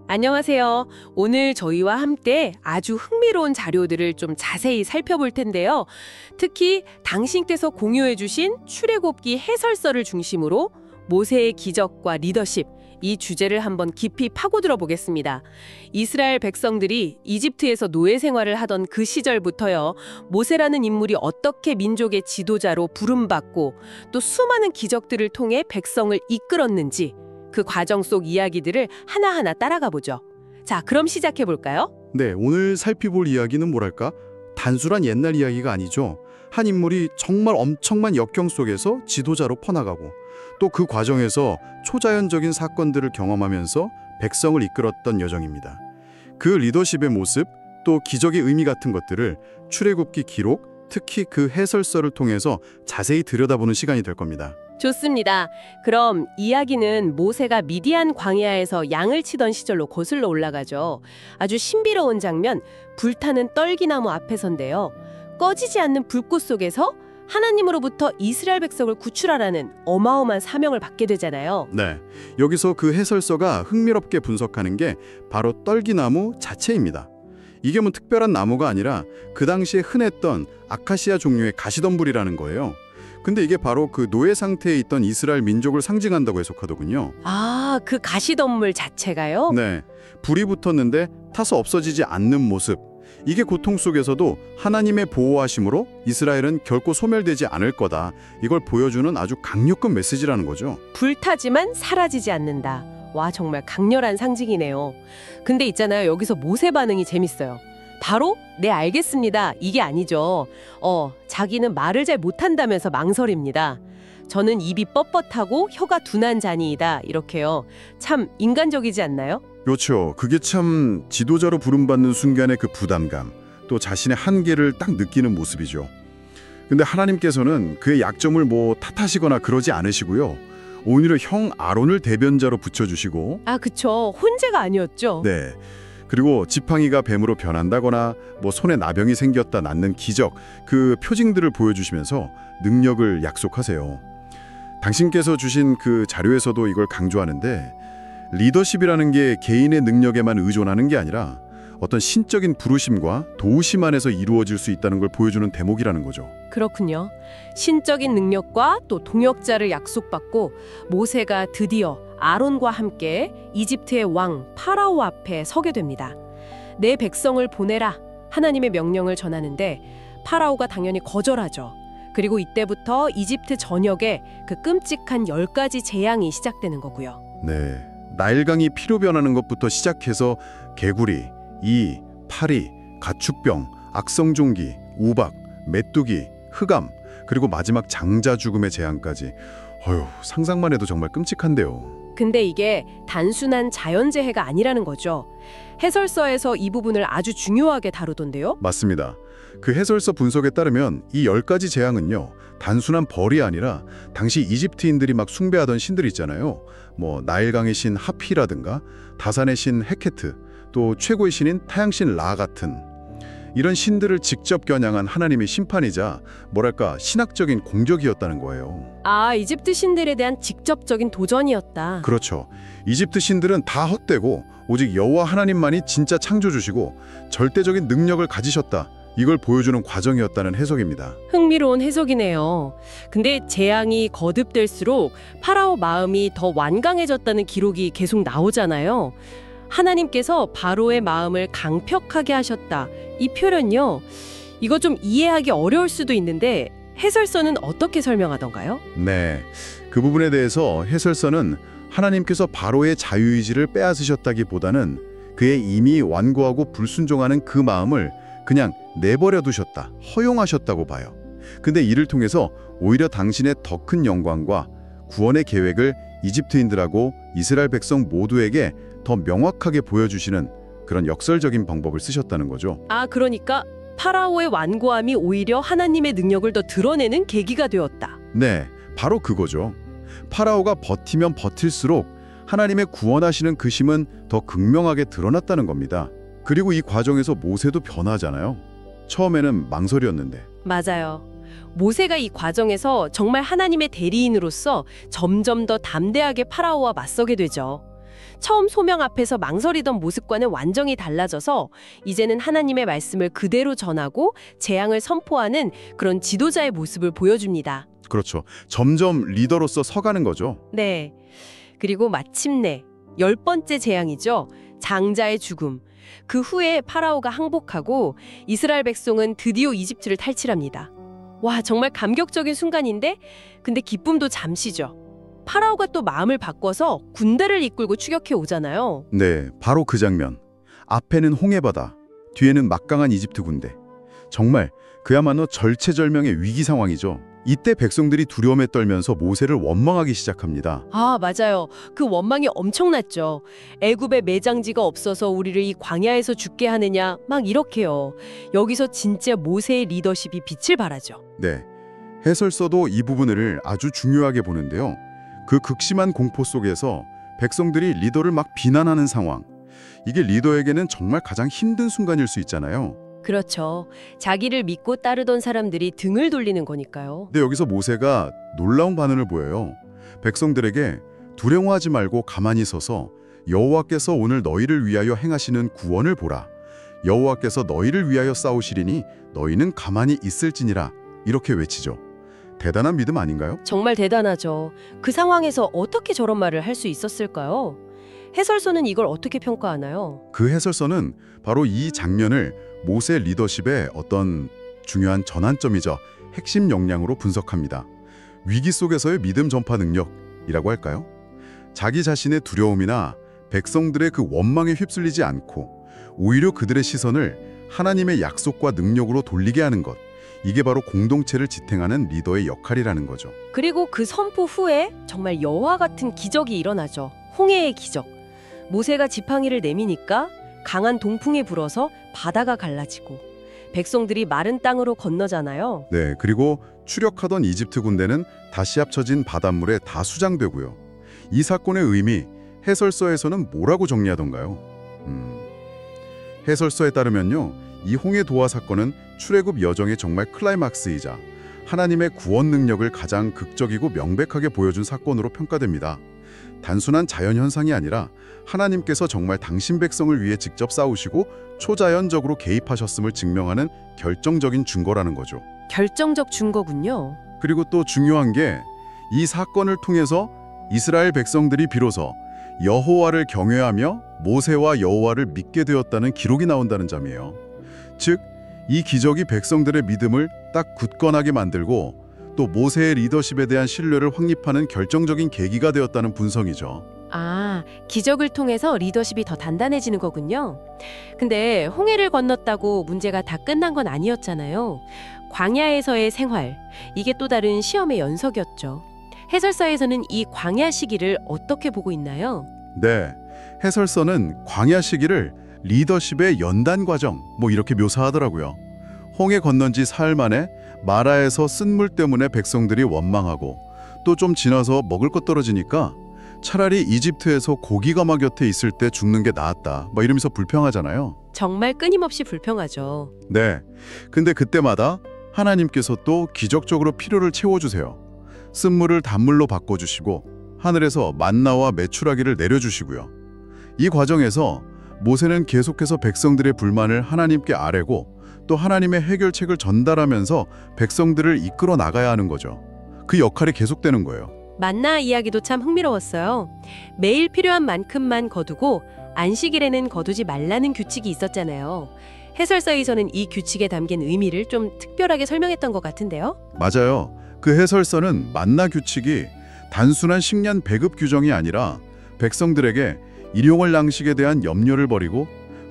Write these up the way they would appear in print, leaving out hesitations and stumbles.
안녕하세요. 오늘 저희와 함께 아주 흥미로운 자료들을 좀 자세히 살펴볼 텐데요. 특히 당신께서 공유해 주신 출애굽기 해설서를 중심으로 모세의 기적과 리더십, 이 주제를 한번 깊이 파고들어 보겠습니다. 이스라엘 백성들이 이집트에서 노예 생활을 하던 그 시절부터요, 모세라는 인물이 어떻게 민족의 지도자로 부름받고 또 수많은 기적들을 통해 백성을 이끌었는지 그 과정 속 이야기들을 하나하나 따라가 보죠. 자, 그럼 시작해 볼까요? 네, 오늘 살펴볼 이야기는 뭐랄까? 단순한 옛날 이야기가 아니죠. 한 인물이 정말 엄청난 역경 속에서 지도자로 퍼나가고 또 그 과정에서 초자연적인 사건들을 경험하면서 백성을 이끌었던 여정입니다. 그 리더십의 모습, 또 기적의 의미 같은 것들을 출애굽기 기록, 특히 그 해설서를 통해서 자세히 들여다보는 시간이 될 겁니다. 좋습니다. 그럼 이야기는 모세가 미디안 광야에서 양을 치던 시절로 거슬러 올라가죠. 아주 신비로운 장면, 불타는 떨기나무 앞에서인데요. 꺼지지 않는 불꽃 속에서 하나님으로부터 이스라엘 백성을 구출하라는 어마어마한 사명을 받게 되잖아요. 네, 여기서 그 해설서가 흥미롭게 분석하는 게 바로 떨기나무 자체입니다. 이게 뭐 특별한 나무가 아니라 그 당시에 흔했던 아카시아 종류의 가시덤불이라는 거예요. 근데 이게 바로 그 노예 상태에 있던 이스라엘 민족을 상징한다고 해석하더군요. 아, 그 가시덤불 자체가요? 네, 불이 붙었는데 타서 없어지지 않는 모습. 이게 고통 속에서도 하나님의 보호하심으로 이스라엘은 결코 소멸되지 않을 거다. 이걸 보여주는 아주 강력한 메시지라는 거죠. 불타지만 사라지지 않는다. 와, 정말 강렬한 상징이네요. 근데 있잖아요, 여기서 모세 반응이 재밌어요. 바로 네, 알겠습니다, 이게 아니죠. 자기는 말을 잘 못한다면서 망설입니다. 저는 입이 뻣뻣하고 혀가 둔한 자니이다, 이렇게요. 참 인간적이지 않나요? 그렇죠. 그게 참 지도자로 부름받는 순간의 그 부담감, 또 자신의 한계를 딱 느끼는 모습이죠. 근데 하나님께서는 그의 약점을 뭐 탓하시거나 그러지 않으시고요. 오히려 형 아론을 대변자로 붙여주시고, 아, 그쵸. 혼재가 아니었죠. 네. 그리고 지팡이가 뱀으로 변한다거나 뭐 손에 나병이 생겼다 낫는 기적, 그 표징들을 보여주시면서 능력을 약속하세요. 당신께서 주신 그 자료에서도 이걸 강조하는데, 리더십이라는 게 개인의 능력에만 의존하는 게 아니라 어떤 신적인 부르심과 도우심 안에서 이루어질 수 있다는 걸 보여주는 대목이라는 거죠. 그렇군요. 신적인 능력과 또 동역자를 약속받고 모세가 드디어 아론과 함께 이집트의 왕 파라오 앞에 서게 됩니다. 내 백성을 보내라, 하나님의 명령을 전하는데 파라오가 당연히 거절하죠. 그리고 이때부터 이집트 전역에 그 끔찍한 10가지 재앙이 시작되는 거고요. 네, 나일강이 피로 변하는 것부터 시작해서 개구리, 이, 파리, 가축병, 악성종기, 우박, 메뚜기, 흑암, 그리고 마지막 장자 죽음의 재앙까지. 상상만 해도 정말 끔찍한데요. 근데 이게 단순한 자연재해가 아니라는 거죠. 해설서에서 이 부분을 아주 중요하게 다루던데요. 맞습니다. 그 해설서 분석에 따르면 이 10가지 재앙은요, 단순한 벌이 아니라 당시 이집트인들이 막 숭배하던 신들 있잖아요. 뭐 나일강의 신 하피라든가 다산의 신 헤케트, 또 최고의 신인 타양신 라 같은 이런 신들을 직접 겨냥한 하나님의 심판이자 뭐랄까 신학적인 공적이었다는 거예요. 아, 이집트 신들에 대한 직접적인 도전이었다. 그렇죠. 이집트 신들은 다 헛되고 오직 여호와 하나님만이 진짜 창조주시고 절대적인 능력을 가지셨다. 이걸 보여주는 과정이었다는 해석입니다. 흥미로운 해석이네요. 근데 재앙이 거듭될수록 파라오 마음이 더 완강해졌다는 기록이 계속 나오잖아요. 하나님께서 바로의 마음을 강력하게 하셨다. 이 표현요, 이거 좀 이해하기 어려울 수도 있는데 해설서는 어떻게 설명하던가요? 네, 그 부분에 대해서 해설서는 하나님께서 바로의 자유의지를 빼앗으셨다기보다는 그의 이미 완고하고 불순종하는 그 마음을 그냥 내버려 두셨다, 허용하셨다고 봐요. 근데 이를 통해서 오히려 당신의 더 큰 영광과 구원의 계획을 이집트인들하고 이스라엘 백성 모두에게 더 명확하게 보여주시는 그런 역설적인 방법을 쓰셨다는 거죠. 아, 그러니까 파라오의 완고함이 오히려 하나님의 능력을 더 드러내는 계기가 되었다. 네, 바로 그거죠. 파라오가 버티면 버틸수록 하나님의 구원하시는 그 심은 더 극명하게 드러났다는 겁니다. 그리고 이 과정에서 모세도 변하잖아요. 처음에는 망설였는데. 맞아요. 모세가 이 과정에서 정말 하나님의 대리인으로서 점점 더 담대하게 파라오와 맞서게 되죠. 처음 소명 앞에서 망설이던 모습과는 완전히 달라져서 이제는 하나님의 말씀을 그대로 전하고 재앙을 선포하는 그런 지도자의 모습을 보여줍니다. 그렇죠. 점점 리더로서 서가는 거죠. 네. 그리고 마침내 10번째 재앙이죠. 장자의 죽음. 그 후에 파라오가 항복하고 이스라엘 백성은 드디어 이집트를 탈출합니다. 와, 정말 감격적인 순간인데 근데 기쁨도 잠시죠. 파라오가 또 마음을 바꿔서 군대를 이끌고 추격해 오잖아요. 네, 바로 그 장면. 앞에는 홍해바다, 뒤에는 막강한 이집트 군대. 정말 그야말로 절체절명의 위기 상황이죠. 이때 백성들이 두려움에 떨면서 모세를 원망하기 시작합니다. 아, 맞아요. 그 원망이 엄청났죠. 애굽에 매장지가 없어서 우리를 이 광야에서 죽게 하느냐 막 이렇게요. 여기서 진짜 모세의 리더십이 빛을 발하죠. 네, 해설서도 이 부분을 아주 중요하게 보는데요. 그 극심한 공포 속에서 백성들이 리더를 막 비난하는 상황. 이게 리더에게는 정말 가장 힘든 순간일 수 있잖아요. 그렇죠. 자기를 믿고 따르던 사람들이 등을 돌리는 거니까요. 근데 여기서 모세가 놀라운 반응을 보여요. 백성들에게 두려워하지 말고 가만히 서서 여호와께서 오늘 너희를 위하여 행하시는 구원을 보라. 여호와께서 너희를 위하여 싸우시리니 너희는 가만히 있을지니라. 이렇게 외치죠. 대단한 믿음 아닌가요? 정말 대단하죠. 그 상황에서 어떻게 저런 말을 할 수 있었을까요? 해설서는 이걸 어떻게 평가하나요? 그 해설서는 바로 이 장면을 모세 리더십의 어떤 중요한 전환점이자 핵심 역량으로 분석합니다. 위기 속에서의 믿음 전파 능력이라고 할까요? 자기 자신의 두려움이나 백성들의 그 원망에 휩쓸리지 않고 오히려 그들의 시선을 하나님의 약속과 능력으로 돌리게 하는 것. 이게 바로 공동체를 지탱하는 리더의 역할이라는 거죠. 그리고 그 선포 후에 정말 여호와 같은 기적이 일어나죠. 홍해의 기적. 모세가 지팡이를 내미니까 강한 동풍이 불어서 바다가 갈라지고 백성들이 마른 땅으로 건너잖아요. 네, 그리고 추격하던 이집트 군대는 다시 합쳐진 바닷물에 다 수장되고요. 이 사건의 의미, 해설서에서는 뭐라고 정리하던가요? 해설서에 따르면요, 이 홍해 도하 사건은 출애굽 여정의 정말 클라이막스이자 하나님의 구원 능력을 가장 극적이고 명백하게 보여준 사건으로 평가됩니다. 단순한 자연현상이 아니라 하나님께서 정말 당신 백성을 위해 직접 싸우시고 초자연적으로 개입하셨음을 증명하는 결정적인 증거라는 거죠. 결정적 증거군요. 그리고 또 중요한 게 이 사건을 통해서 이스라엘 백성들이 비로소 여호와를 경외하며 모세와 여호와를 믿게 되었다는 기록이 나온다는 점이에요. 즉, 이 기적이 백성들의 믿음을 딱 굳건하게 만들고 또 모세의 리더십에 대한 신뢰를 확립하는 결정적인 계기가 되었다는 분석이죠. 아, 기적을 통해서 리더십이 더 단단해지는 거군요. 근데 홍해를 건넜다고 문제가 다 끝난 건 아니었잖아요. 광야에서의 생활, 이게 또 다른 시험의 연속이었죠. 해설사에서는 이 광야 시기를 어떻게 보고 있나요? 네, 해설서는 광야 시기를 리더십의 연단 과정 이렇게 묘사하더라고요. 홍해 건넌 지 사흘 만에 마라에서 쓴물 때문에 백성들이 원망하고 또 좀 지나서 먹을 것 떨어지니까 차라리 이집트에서 고기 가마 곁에 있을 때 죽는 게 나았다 이러면서 불평하잖아요. 정말 끊임없이 불평하죠. 네, 근데 그때마다 하나님께서 또 기적적으로 필요를 채워주세요. 쓴물을 단물로 바꿔주시고 하늘에서 만나와 메추라기를 내려주시고요. 이 과정에서 모세는 계속해서 백성들의 불만을 하나님께 아뢰고 또 하나님의 해결책을 전달하면서 백성들을 이끌어 나가야 하는 거죠. 그 역할이 계속되는 거예요. 만나 이야기도 참 흥미로웠어요. 매일 필요한 만큼만 거두고 안식일에는 거두지 말라는 규칙이 있었잖아요. 해설서에서는 이 규칙에 담긴 의미를 좀 특별하게 설명했던 것 같은데요. 맞아요. 그 해설서는 만나 규칙이 단순한 식량 배급 규정이 아니라 백성들에게 일용할 양식에 대한 염려를 버리고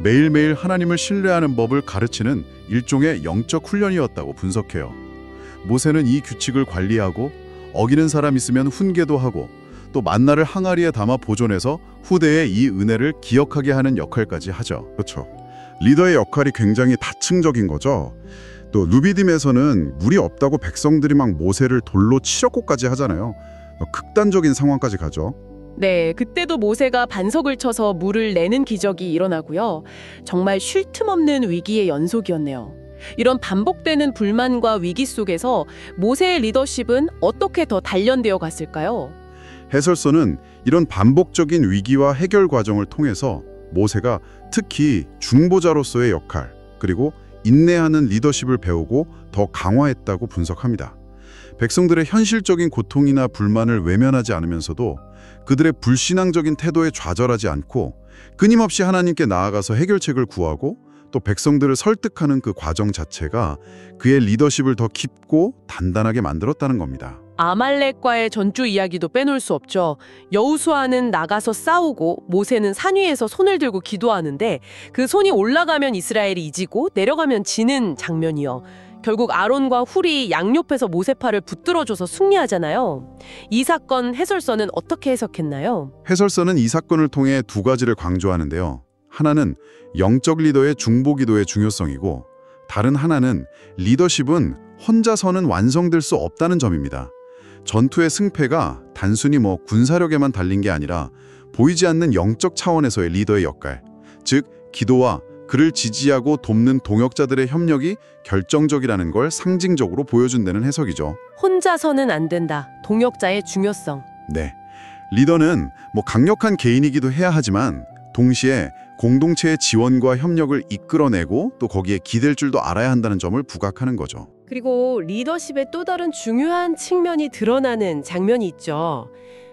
매일매일 하나님을 신뢰하는 법을 가르치는 일종의 영적 훈련이었다고 분석해요. 모세는 이 규칙을 관리하고 어기는 사람 있으면 훈계도 하고 또 만나를 항아리에 담아 보존해서 후대에 이 은혜를 기억하게 하는 역할까지 하죠. 그렇죠. 리더의 역할이 굉장히 다층적인 거죠. 또 루비딤에서는 물이 없다고 백성들이 막 모세를 돌로 치려고까지 하잖아요. 극단적인 상황까지 가죠. 네, 그때도 모세가 반석을 쳐서 물을 내는 기적이 일어나고요. 정말 쉴 틈 없는 위기의 연속이었네요. 이런 반복되는 불만과 위기 속에서 모세의 리더십은 어떻게 더 단련되어 갔을까요? 해설서는 이런 반복적인 위기와 해결 과정을 통해서 모세가 특히 중보자로서의 역할, 그리고 인내하는 리더십을 배우고 더 강화했다고 분석합니다. 백성들의 현실적인 고통이나 불만을 외면하지 않으면서도 그들의 불신앙적인 태도에 좌절하지 않고 끊임없이 하나님께 나아가서 해결책을 구하고 또 백성들을 설득하는 그 과정 자체가 그의 리더십을 더 깊고 단단하게 만들었다는 겁니다. 아말렉과의 전투 이야기도 빼놓을 수 없죠. 여호수아는 나가서 싸우고 모세는 산 위에서 손을 들고 기도하는데 그 손이 올라가면 이스라엘이 이기고 내려가면 지는 장면이요. 결국 아론과 훌이 양옆에서 모세 팔을 붙들어줘서 승리하잖아요. 이 사건 해설서는 어떻게 해석했나요? 해설서는 이 사건을 통해 두 가지를 강조하는데요. 하나는 영적 리더의 중보기도의 중요성이고 다른 하나는 리더십은 혼자서는 완성될 수 없다는 점입니다. 전투의 승패가 단순히 군사력에만 달린 게 아니라 보이지 않는 영적 차원에서의 리더의 역할, 즉 기도와 그를 지지하고 돕는 동역자들의 협력이 결정적이라는 걸 상징적으로 보여준다는 해석이죠. 혼자서는 안 된다. 동역자의 중요성. 네, 리더는 강력한 개인이기도 해야 하지만 동시에 공동체의 지원과 협력을 이끌어내고 또 거기에 기댈 줄도 알아야 한다는 점을 부각하는 거죠. 그리고 리더십의 또 다른 중요한 측면이 드러나는 장면이 있죠.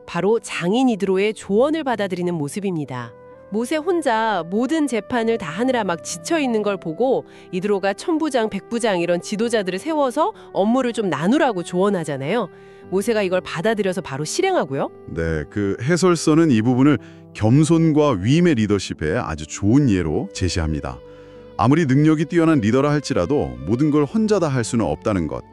바로 장인 이드로의 조언을 받아들이는 모습입니다. 모세 혼자 모든 재판을 다 하느라 막 지쳐있는 걸 보고 이드로가 천부장, 백부장 이런 지도자들을 세워서 업무를 좀 나누라고 조언하잖아요. 모세가 이걸 받아들여서 바로 실행하고요. 네, 그 해설서는 이 부분을 겸손과 위임의 리더십의 아주 좋은 예로 제시합니다. 아무리 능력이 뛰어난 리더라 할지라도 모든 걸 혼자 다 할 수는 없다는 것,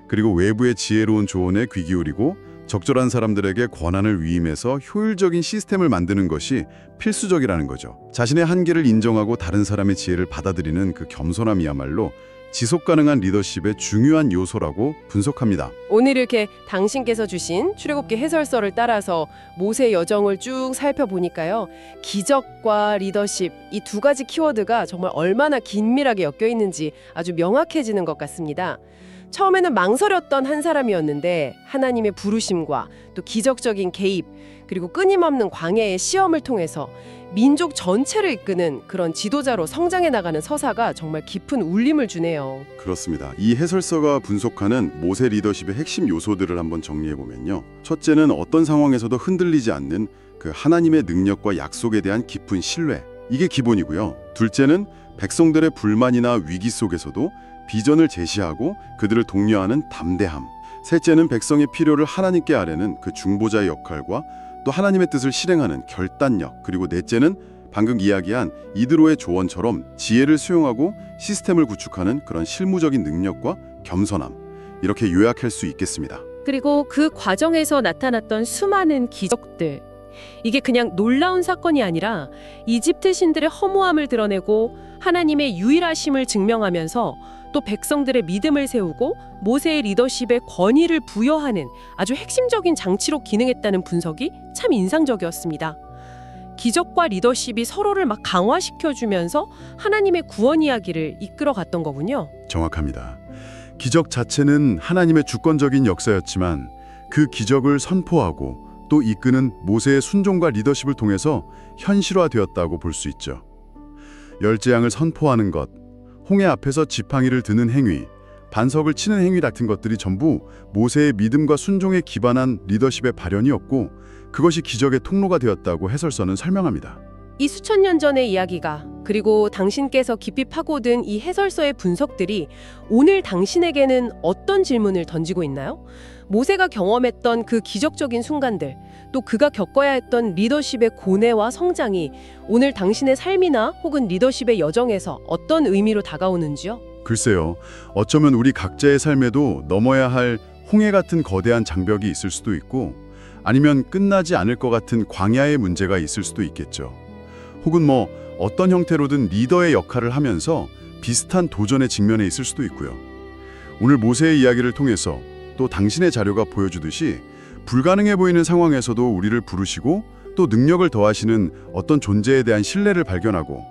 그리고 외부의 지혜로운 조언에 귀 기울이고 적절한 사람들에게 권한을 위임해서 효율적인 시스템을 만드는 것이 필수적이라는 거죠. 자신의 한계를 인정하고 다른 사람의 지혜를 받아들이는 그 겸손함이야말로 지속 가능한 리더십의 중요한 요소라고 분석합니다. 오늘 이렇게 당신께서 주신 출애굽기 해설서를 따라서 모세의 여정을 쭉 살펴보니까요. 기적과 리더십 이 두 가지 키워드가 정말 얼마나 긴밀하게 엮여 있는지 아주 명확해지는 것 같습니다. 처음에는 망설였던 한 사람이었는데 하나님의 부르심과 또 기적적인 개입 그리고 끊임없는 광야의 시험을 통해서 민족 전체를 이끄는 그런 지도자로 성장해 나가는 서사가 정말 깊은 울림을 주네요. 그렇습니다. 이 해설서가 분석하는 모세 리더십의 핵심 요소들을 한번 정리해보면요. 첫째는 어떤 상황에서도 흔들리지 않는 그 하나님의 능력과 약속에 대한 깊은 신뢰. 이게 기본이고요. 둘째는 백성들의 불만이나 위기 속에서도 비전을 제시하고 그들을 독려하는 담대함. 셋째는 백성의 필요를 하나님께 아뢰는 그 중보자의 역할과 또 하나님의 뜻을 실행하는 결단력. 그리고 넷째는 방금 이야기한 이드로의 조언처럼 지혜를 수용하고 시스템을 구축하는 그런 실무적인 능력과 겸손함. 이렇게 요약할 수 있겠습니다. 그리고 그 과정에서 나타났던 수많은 기적들. 이게 그냥 놀라운 사건이 아니라 이집트 신들의 허무함을 드러내고 하나님의 유일하심을 증명하면서 또 백성들의 믿음을 세우고 모세의 리더십에 권위를 부여하는 아주 핵심적인 장치로 기능했다는 분석이 참 인상적이었습니다. 기적과 리더십이 서로를 막 강화시켜주면서 하나님의 구원 이야기를 이끌어갔던 거군요. 정확합니다. 기적 자체는 하나님의 주권적인 역사였지만 그 기적을 선포하고 또 이끄는 모세의 순종과 리더십을 통해서 현실화되었다고 볼 수 있죠. 열재앙을 선포하는 것, 홍해 앞에서 지팡이를 드는 행위, 반석을 치는 행위 같은 것들이 전부 모세의 믿음과 순종에 기반한 리더십의 발현이었고 그것이 기적의 통로가 되었다고 해설서는 설명합니다. 이 수천 년 전의 이야기가 그리고 당신께서 깊이 파고든 이 해설서의 분석들이 오늘 당신에게는 어떤 질문을 던지고 있나요? 모세가 경험했던 그 기적적인 순간들, 또 그가 겪어야 했던 리더십의 고뇌와 성장이 오늘 당신의 삶이나 혹은 리더십의 여정에서 어떤 의미로 다가오는지요? 글쎄요, 어쩌면 우리 각자의 삶에도 넘어야 할 홍해 같은 거대한 장벽이 있을 수도 있고 아니면 끝나지 않을 것 같은 광야의 문제가 있을 수도 있겠죠. 혹은 어떤 형태로든 리더의 역할을 하면서 비슷한 도전에 직면해 있을 수도 있고요. 오늘 모세의 이야기를 통해서 또 당신의 자료가 보여주듯이 불가능해 보이는 상황에서도 우리를 부르시고 또 능력을 더하시는 어떤 존재에 대한 신뢰를 발견하고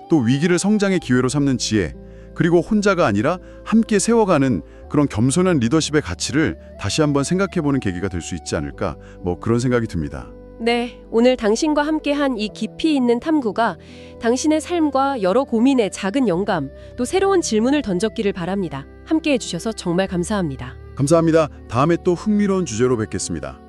또 위기를 성장의 기회로 삼는 지혜, 그리고 혼자가 아니라 함께 세워가는 그런 겸손한 리더십의 가치를 다시 한번 생각해보는 계기가 될 수 있지 않을까 그런 생각이 듭니다. 네, 오늘 당신과 함께한 이 깊이 있는 탐구가 당신의 삶과 여러 고민의 작은 영감, 또 새로운 질문을 던졌기를 바랍니다. 함께해 주셔서 정말 감사합니다. 감사합니다. 다음에 또 흥미로운 주제로 뵙겠습니다.